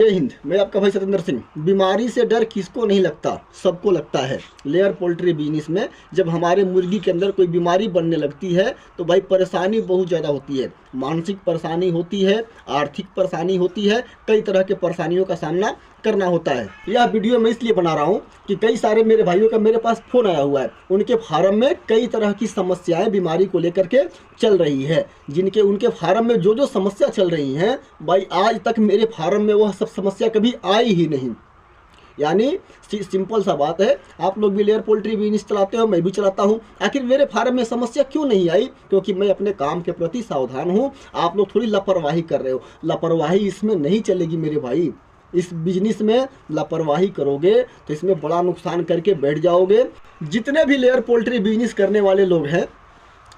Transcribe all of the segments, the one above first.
जय हिंद। मैं आपका भाई सतेंद्र सिंह। बीमारी से डर किसको नहीं लगता, सबको लगता है। लेयर पोल्ट्री बिजनेस में जब हमारे मुर्गी के अंदर कोई बीमारी बनने लगती है तो भाई परेशानी बहुत ज़्यादा होती है। मानसिक परेशानी होती है, आर्थिक परेशानी होती है, कई तरह के परेशानियों का सामना करना होता है। यह वीडियो मैं इसलिए बना रहा हूँ कि कई सारे मेरे भाइयों का मेरे पास फ़ोन आया हुआ है। उनके फार्म में कई तरह की समस्याएं बीमारी को लेकर के चल रही है, जिनके उनके फार्म में जो जो समस्या चल रही हैं भाई आज तक मेरे फार्म में वह सब समस्या कभी आई ही नहीं। यानी सिंपल सा बात है, आप लोग भी लेयर पोल्ट्री बिजनेस चलाते हो, मैं भी चलाता हूँ। आखिर मेरे फार्म में समस्या क्यों नहीं आई? क्योंकि मैं अपने काम के प्रति सावधान हूँ। आप लोग थोड़ी लापरवाही कर रहे हो। लापरवाही इसमें नहीं चलेगी मेरे भाई। इस बिजनेस में लापरवाही करोगे तो इसमें बड़ा नुकसान करके बैठ जाओगे। जितने भी लेयर पोल्ट्री बिजनेस करने वाले लोग हैं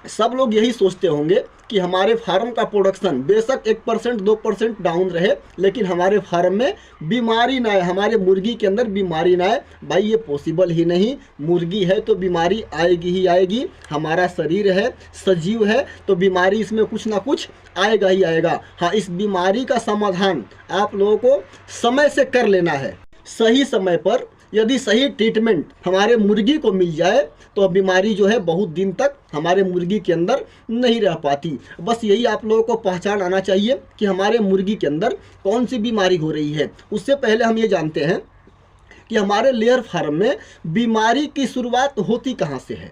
सब लोग यही सोचते होंगे कि हमारे फार्म का प्रोडक्शन बेशक 1% 2% डाउन रहे, लेकिन हमारे फार्म में बीमारी ना आए, हमारे मुर्गी के अंदर बीमारी ना आए। भाई ये पॉसिबल ही नहीं। मुर्गी है तो बीमारी आएगी ही आएगी। हमारा शरीर है, सजीव है, तो बीमारी इसमें कुछ ना कुछ आएगा ही आएगा। हाँ, इस बीमारी का समाधान आप लोगों को समय से कर लेना है। सही समय पर यदि सही ट्रीटमेंट हमारे मुर्गी को मिल जाए तो बीमारी जो है बहुत दिन तक हमारे मुर्गी के अंदर नहीं रह पाती। बस यही आप लोगों को पहचान आना चाहिए कि हमारे मुर्गी के अंदर कौन सी बीमारी हो रही है। उससे पहले हम ये जानते हैं कि हमारे लेयर फार्म में बीमारी की शुरुआत होती कहाँ से है,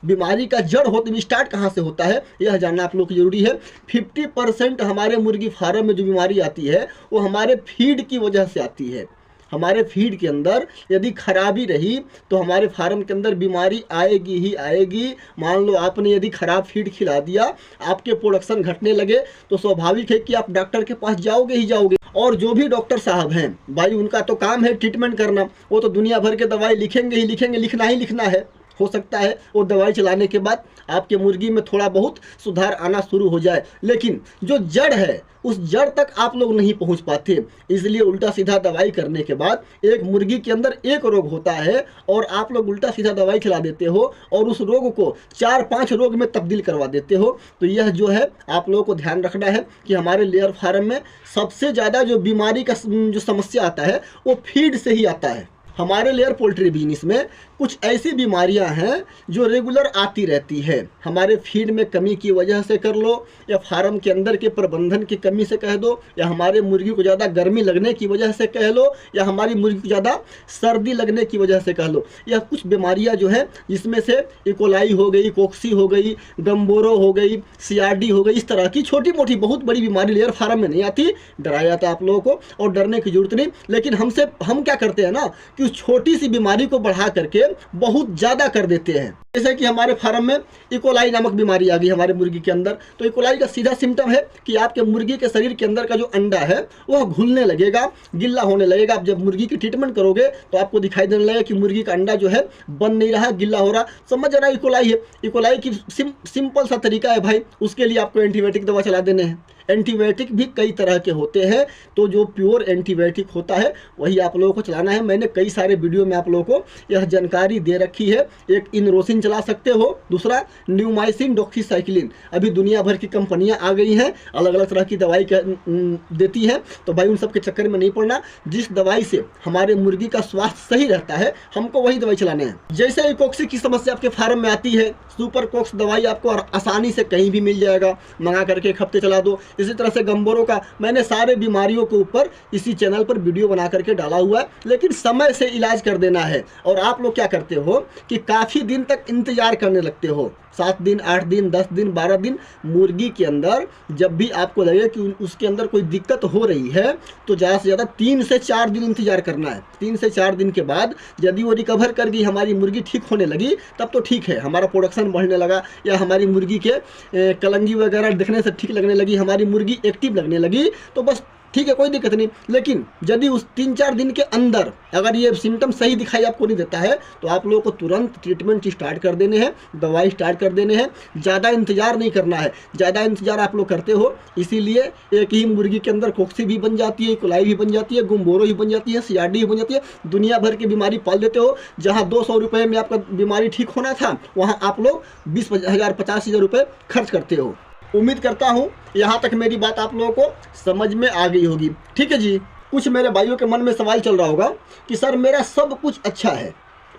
बीमारी का जड़ होती स्टार्ट कहाँ से होता है, यह जानना आप लोग को जरूरी है। 50% हमारे मुर्गी फार्म में जो बीमारी आती है वो हमारे फीड की वजह से आती है। हमारे फीड के अंदर यदि खराबी रही तो हमारे फार्म के अंदर बीमारी आएगी ही आएगी। मान लो आपने यदि खराब फीड खिला दिया, आपके प्रोडक्शन घटने लगे तो स्वाभाविक है कि आप डॉक्टर के पास जाओगे ही जाओगे। और जो भी डॉक्टर साहब हैं भाई उनका तो काम है ट्रीटमेंट करना। वो तो दुनिया भर के दवाई लिखेंगे ही लिखेंगे, लिखना ही लिखना है। हो सकता है वो दवाई चलाने के बाद आपके मुर्गी में थोड़ा बहुत सुधार आना शुरू हो जाए, लेकिन जो जड़ है उस जड़ तक आप लोग नहीं पहुंच पाते। इसलिए उल्टा सीधा दवाई करने के बाद एक मुर्गी के अंदर एक रोग होता है और आप लोग उल्टा सीधा दवाई खिला देते हो और उस रोग को 4-5 रोग में तब्दील करवा देते हो। तो यह जो है आप लोगों को ध्यान रखना है कि हमारे लेयर फार्म में सबसे ज़्यादा जो बीमारी का जो समस्या आता है वो फीड से ही आता है। हमारे लेयर पोल्ट्री बिजनेस में कुछ ऐसी बीमारियां हैं जो रेगुलर आती रहती है। हमारे फीड में कमी की वजह से कर लो, या फार्म के अंदर के प्रबंधन की कमी से कह दो, या हमारे मुर्गी को ज़्यादा गर्मी लगने की वजह से कह लो, या हमारी मुर्गी को ज़्यादा सर्दी लगने की वजह से कह लो। यह कुछ बीमारियां जो है जिसमें से इकोलाई हो गई, कोक्सी हो गई, गम्बोरो हो गई, CRD हो गई, इस तरह की छोटी मोटी बहुत बड़ी बीमारी लेयर फार्म में नहीं आती। डराया जाता है आप लोगों को और डरने की जरूरत नहीं। लेकिन हम क्या करते हैं ना कि उस छोटी सी बीमारी को बढ़ा करके बहुत ज्यादा कर देते हैं। जैसे कि हमारे फार्म में इकोलाई नामक बीमारी आ गई हमारे मुर्गी के अंदर। तो इकोलाई का सीधा सिम्टम है कि आपके मुर्गी के शरीर के अंदर का जो अंडा है वह घुलने लगेगा, गिल्ला होने लगेगा। आप जब मुर्गी की ट्रीटमेंट करोगे तो आपको दिखाई देने लगेगा कि मुर्गी का अंडा जो है बन नहीं रहा, गिल्ला हो रहा। समझ रहा इकोलाई है। इकोलाई की सिंपल सा तरीका है भाई, उसके लिए आपको एंटीबायोटिक दवा चला देने हैं। एंटीबायोटिक भी कई तरह के होते हैं, तो जो प्योर एंटीबायोटिक होता है वही आप लोगों को चलाना है। मैंने कई सारे वीडियो में आप लोगों को यह जानकारी दे रखी है। एक इनरोसिन चला सकते हो, दूसरा न्यूमाइसिन, डॉक्सीसाइक्लिन। अभी दुनिया भर की कंपनियां आ गई हैं, अलग अलग तरह की दवाई देती हैं। तो भाई उन सब के चक्कर में नहीं पड़ना। जिस दवाई से हमारे मुर्गी का स्वास्थ्य सही रहता है हमको वही दवाई चलाने हैं। जैसे कोक्सी की समस्या आपके फार्म में आती है, सुपर कोक्स दवाई आपको आसानी से कहीं भी मिल जाएगा, मंगा करके एक हफ्ते चला दो। इसी तरह से गम्बोरो का मैंने सारे बीमारियों के ऊपर इसी चैनल पर वीडियो बना करके डाला हुआ है, लेकिन समय से इलाज कर देना है। और आप लोग क्या करते हो कि काफ़ी दिन तक इंतजार करने लगते हो, 7 दिन, 8 दिन, 10 दिन, 12 दिन। मुर्गी के अंदर जब भी आपको लगे कि उसके अंदर कोई दिक्कत हो रही है तो ज़्यादा से ज़्यादा 3 से 4 दिन इंतजार करना है। 3 से 4 दिन के बाद यदि वो रिकवर कर गई, हमारी मुर्गी ठीक होने लगी, तब तो ठीक है, हमारा प्रोडक्शन बढ़ने लगा, या हमारी मुर्गी के कलंगी वगैरह दिखने से ठीक लगने लगी, हमारी मुर्गी एक्टिव लगने लगी, तो बस ठीक है, कोई दिक्कत नहीं। लेकिन यदि उस 3-4 दिन के अंदर अगर ये सिम्टम सही दिखाई आपको नहीं देता है तो आप लोगों को तुरंत ट्रीटमेंट स्टार्ट कर देने हैं, दवाई स्टार्ट कर देने हैं। ज़्यादा इंतजार नहीं करना है। ज़्यादा इंतजार आप लोग करते हो, इसीलिए एक ही मुर्गी के अंदर कोक्सी भी बन जाती है, इकोलाई भी बन जाती है, गुम्बोरो भी बन जाती है, CRD भी बन जाती है। दुनिया भर की बीमारी पाल देते हो। जहाँ 200 रुपये में आपका बीमारी ठीक होना था वहाँ आप लोग 20,000 50,000 रुपये खर्च करते हो। उम्मीद करता हूँ यहाँ तक मेरी बात आप लोगों को समझ में आ गई होगी। ठीक है जी। कुछ मेरे भाइयों के मन में सवाल चल रहा होगा कि सर मेरा सब कुछ अच्छा है,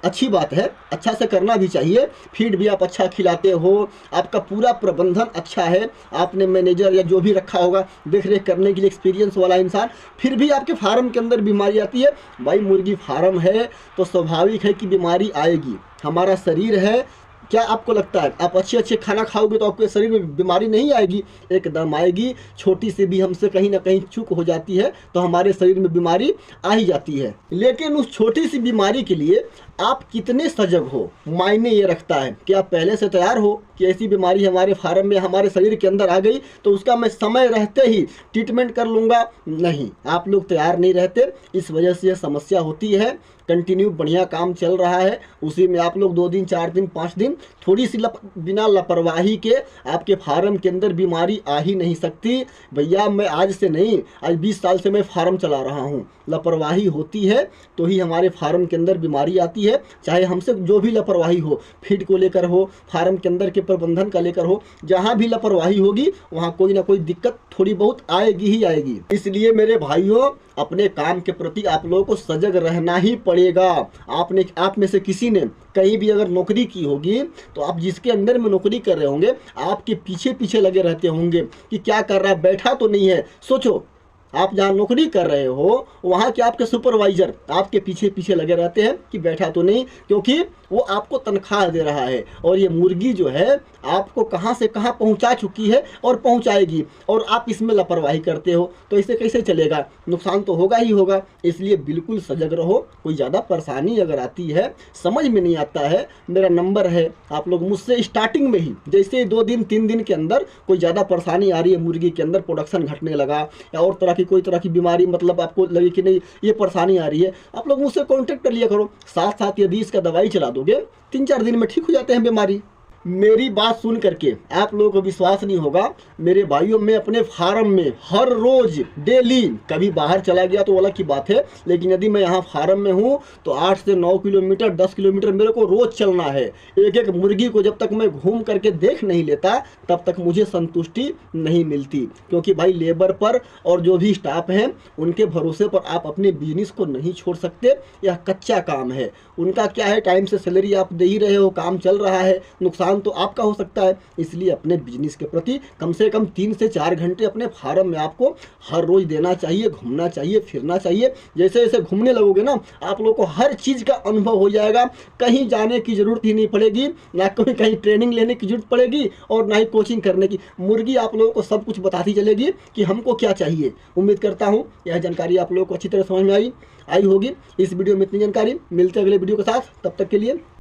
अच्छी बात है, अच्छा से करना भी चाहिए, फीड भी आप अच्छा खिलाते हो, आपका पूरा प्रबंधन अच्छा है, आपने मैनेजर या जो भी रखा होगा देख रेख करने के लिए एक्सपीरियंस वाला इंसान, फिर भी आपके फार्म के अंदर बीमारी आती है। भाई मुर्गी फार्म है तो स्वाभाविक है कि बीमारी आएगी, हमारा शरीर है। क्या आपको लगता है आप अच्छे अच्छे खाना खाओगे तो आपके शरीर में बीमारी नहीं आएगी? एकदम आएगी। छोटी सी भी हमसे कहीं ना कहीं चूक हो जाती है तो हमारे शरीर में बीमारी आ ही जाती है। लेकिन उस छोटी सी बीमारी के लिए आप कितने सजग हो, मायने ये रखता है कि आप पहले से तैयार हो कि ऐसी बीमारी हमारे फार्म में हमारे शरीर के अंदर आ गई तो उसका मैं समय रहते ही ट्रीटमेंट कर लूँगा। नहीं, आप लोग तैयार नहीं रहते, इस वजह से यह समस्या होती है। कंटिन्यू बढ़िया काम चल रहा है, उसी में आप लोग 2 दिन 4 दिन 5 दिन थोड़ी सी बिना लापरवाही के आपके फार्म के अंदर बीमारी आ ही नहीं सकती। भैया मैं आज से नहीं, आज 20 साल से मैं फार्म चला रहा हूँ। लापरवाही होती है तो ही हमारे फार्म के अंदर बीमारी आती है, चाहे हमसे जो भी लापरवाही हो, फीड को लेकर हो, फार्म के अंदर के प्रबंधन का लेकर हो, जहाँ भी लापरवाही होगी वहाँ कोई ना कोई दिक्कत थोड़ी बहुत आएगी ही आएगी। इसलिए मेरे भाइयों, अपने काम के प्रति आप लोगों को सजग रहना ही पड़ेगा। आप में से किसी ने कहीं भी अगर नौकरी की होगी तो आप जिसके अंदर में नौकरी कर रहे होंगे आपके पीछे पीछे लगे रहते होंगे कि क्या कर रहा है, बैठा तो नहीं है। सोचो, आप जहाँ नौकरी कर रहे हो वहाँ के आपके सुपरवाइजर आपके पीछे पीछे लगे रहते हैं कि बैठा तो नहीं, क्योंकि वो आपको तनख्वाह दे रहा है। और ये मुर्गी जो है आपको कहाँ से कहाँ पहुँचा चुकी है और पहुँचाएगी, और आप इसमें लापरवाही करते हो तो इसे कैसे चलेगा? नुकसान तो होगा ही होगा। इसलिए बिल्कुल सजग रहो। कोई ज़्यादा परेशानी अगर आती है, समझ में नहीं आता है, मेरा नंबर है, आप लोग मुझसे स्टार्टिंग में ही जैसे 2 दिन 3 दिन के अंदर कोई ज़्यादा परेशानी आ रही है, मुर्गी के अंदर प्रोडक्शन घटने लगा या और तरह की कोई तरह की बीमारी, मतलब आपको लगे कि नहीं ये परेशानी आ रही है, आप लोग मुझसे कांटेक्ट कर लिया करो। साथ साथ यदि इसका दवाई चला दोगे 3-4 दिन में ठीक हो जाते हैं बीमारी। मेरी बात सुन करके आप लोगों को विश्वास नहीं होगा मेरे भाइयों, मैं अपने फार्म में हर रोज डेली, कभी बाहर चला गया तो अलग की बात है, लेकिन यदि मैं यहाँ फार्म में हूँ तो 8 से 9 किलोमीटर 10 किलोमीटर मेरे को रोज चलना है। एक एक मुर्गी को जब तक मैं घूम करके देख नहीं लेता तब तक मुझे संतुष्टि नहीं मिलती, क्योंकि भाई लेबर पर और जो भी स्टाफ हैं उनके भरोसे पर आप अपने बिजनेस को नहीं छोड़ सकते। यह कच्चा काम है, उनका क्या है, टाइम से सैलरी आप दे ही रहे हो, काम चल रहा है, नुकसान तो आपका हो सकता है। इसलिए अपने बिजनेस के प्रति कम से कम 3 से 4 घंटे अपने फार्म में आपको हर रोज देना चाहिए, घूमना चाहिए, फिरना चाहिए। जैसे जैसे घूमने लगोगे ना आप लोगों को हर चीज़ का अनुभव हो जाएगा, कहीं जाने की जरूरत ही नहीं पड़ेगी, ना कोई कहीं ट्रेनिंग लेने की जरूरत पड़ेगी और ना ही कोचिंग करने की। मुर्गी आप लोगों को सब कुछ बताती चलेगी कि हमको क्या चाहिए। उम्मीद करता हूँ यह जानकारी आप लोगों को अच्छी तरह समझ में आई होगी। इस वीडियो में इतनी जानकारी, मिलते हैं अगले वीडियो के साथ, तब तक के लिए